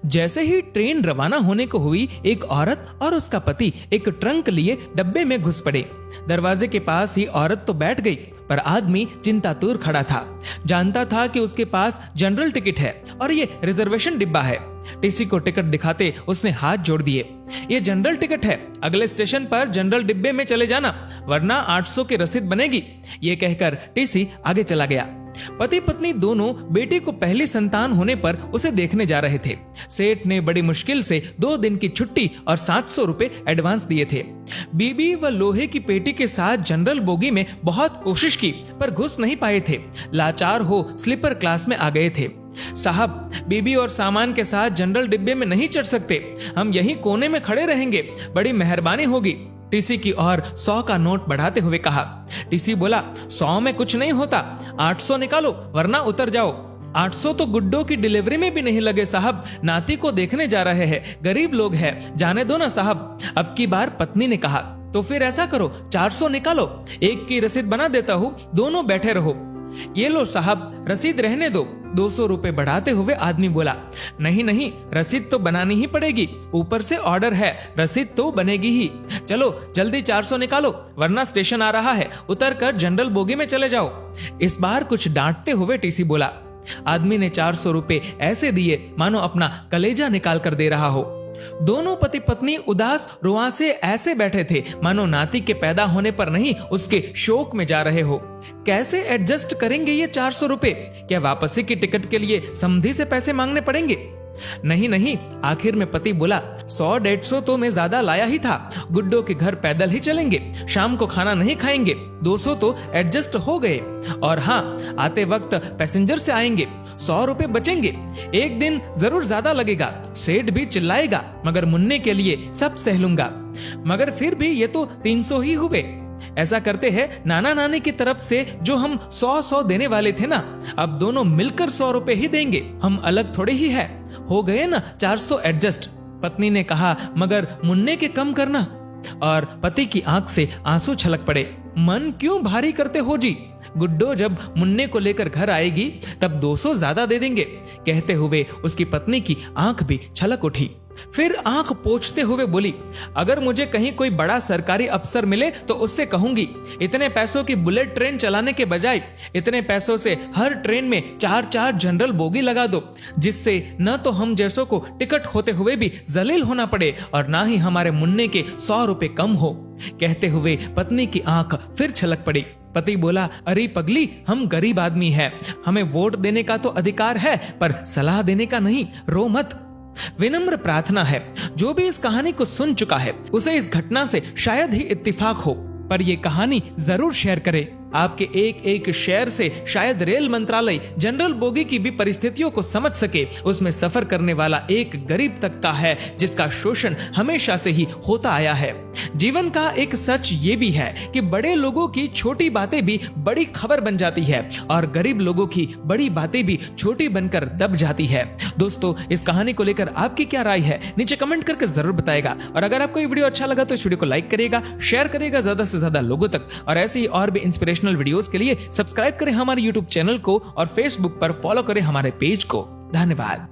जैसे ही ट्रेन रवाना होने को हुई, एक औरत और उसका पति एक ट्रंक लिए डब्बे में घुस पड़े। दरवाजे के पास ही औरत तो बैठ गई, पर आदमी चिंतातुर खड़ा था। जानता था कि उसके पास जनरल टिकट है और ये रिजर्वेशन डिब्बा है। टीसी को टिकट दिखाते उसने हाथ जोड़ दिए। ये जनरल टिकट है, अगले स्टेशन पर जनरल डिब्बे में चले जाना, वरना 800 की रसीद बनेगी। ये कहकर टीसी आगे चला गया। पति पत्नी दोनों बेटी को पहली संतान होने पर उसे देखने जा रहे थे। सेठ ने बड़ी मुश्किल से 2 दिन की छुट्टी और 700 रुपए एडवांस दिए थे। बीबी व लोहे की पेटी के साथ जनरल बोगी में बहुत कोशिश की, पर घुस नहीं पाए थे। लाचार हो स्लीपर क्लास में आ गए थे। साहब, बीबी और सामान के साथ जनरल डिब्बे में नहीं चढ़ सकते, हम यहीं कोने में खड़े रहेंगे, बड़ी मेहरबानी होगी। टीसी की ओर 100 का नोट बढ़ाते हुए कहा। टीसी बोला, 100 में कुछ नहीं होता, 800 निकालो वरना उतर जाओ। 800 तो गुड्डो की डिलीवरी में भी नहीं लगे साहब, नाती को देखने जा रहे हैं, गरीब लोग हैं, जाने दो ना साहब। अब की बार पत्नी ने कहा, तो फिर ऐसा करो 400 निकालो, एक की रसीद बना देता हूँ, दोनों बैठे रहो। ये लो साहब, रसीद रहने दो। 200 रुपए बढ़ाते हुए आदमी बोला, नहीं नहीं, रसीद तो बनानी ही पड़ेगी, ऊपर से ऑर्डर है, रसीद तो बनेगी ही। चलो जल्दी 400 निकालो, वरना स्टेशन आ रहा है, उतर कर जनरल बोगी में चले जाओ। इस बार कुछ डांटते हुए टीसी बोला। आदमी ने 400 रुपए ऐसे दिए मानो अपना कलेजा निकाल कर दे रहा हो। दोनों पति पत्नी उदास रुआंसे ऐसे बैठे थे मानो नाती के पैदा होने पर नहीं, उसके शोक में जा रहे हो। कैसे एडजस्ट करेंगे ये 400 रुपए? क्या वापसी की टिकट के लिए समधी से पैसे मांगने पड़ेंगे? नहीं नहीं, आखिर में पति बोला, 100-150 तो मैं ज्यादा लाया ही था, गुड्डो के घर पैदल ही चलेंगे, शाम को खाना नहीं खाएंगे, 200 तो एडजस्ट हो गए। और हाँ, आते वक्त पैसेंजर से आएंगे, 100 रुपए बचेंगे। एक दिन जरूर ज्यादा लगेगा, सेठ भी चिल्लाएगा, मगर मुन्ने के लिए सब सह लूंगा। मगर फिर भी ये तो 300 ही हुए। ऐसा करते हैं, नाना नानी की तरफ से जो हम 100 देने वाले थे ना, अब दोनों मिलकर 100 रुपए ही देंगे, हम अलग थोड़े ही है, हो गए ना 400 एडजस्ट। पत्नी ने कहा, मगर मुन्ने के कम करना। और पति की आंख से आंसू छलक पड़े। मन क्यों भारी करते हो जी, गुड्डो जब मुन्ने को लेकर घर आएगी तब 200 ज्यादा दे देंगे। कहते हुए उसकी पत्नी की आंख भी छलक उठी। फिर आंख पोंछते हुए बोली, अगर मुझे कहीं कोई बड़ा सरकारी अफसर मिले तो उससे कहूंगी, इतने पैसों की बुलेट ट्रेन चलाने के बजाय इतने पैसों से हर ट्रेन में 4-4 जनरल बोगी लगा दो, जिससे न तो हम जैसों को टिकट होते हुए भी जलील होना पड़े और ना ही हमारे मुन्ने के 100 रुपए कम हो। कहते हुए पत्नी की आंख फिर छलक पड़ी। पति बोला, अरे पगली, हम गरीब आदमी हैं, हमें वोट देने का तो अधिकार है, पर सलाह देने का नहीं, रो मत। विनम्र प्रार्थना है, जो भी इस कहानी को सुन चुका है उसे इस घटना से शायद ही इत्तेफाक हो, पर ये कहानी जरूर शेयर करे। आपके एक एक शेयर से शायद रेल मंत्रालय जनरल बोगी की भी परिस्थितियों को समझ सके। उसमें सफर करने वाला एक गरीब तबका है जिसका शोषण हमेशा से ही होता आया है। जीवन का एक सच ये भी है कि बड़े लोगों की छोटी बातें भी बड़ी खबर बन जाती है और गरीब लोगों की बड़ी बातें भी छोटी बनकर दब जाती है। दोस्तों, इस कहानी को लेकर आपकी क्या राय है, नीचे कमेंट करके जरूर बताएगा। और अगर आपको ये वीडियो अच्छा लगा तो इस वीडियो को लाइक करिएगा, शेयर करिएगा ज्यादा से ज्यादा लोगों तक। और ऐसे ही और भी इंस्पिरेशनल वीडियोस के लिए सब्सक्राइब करें हमारे YouTube चैनल को और Facebook पर फॉलो करें हमारे पेज को। धन्यवाद।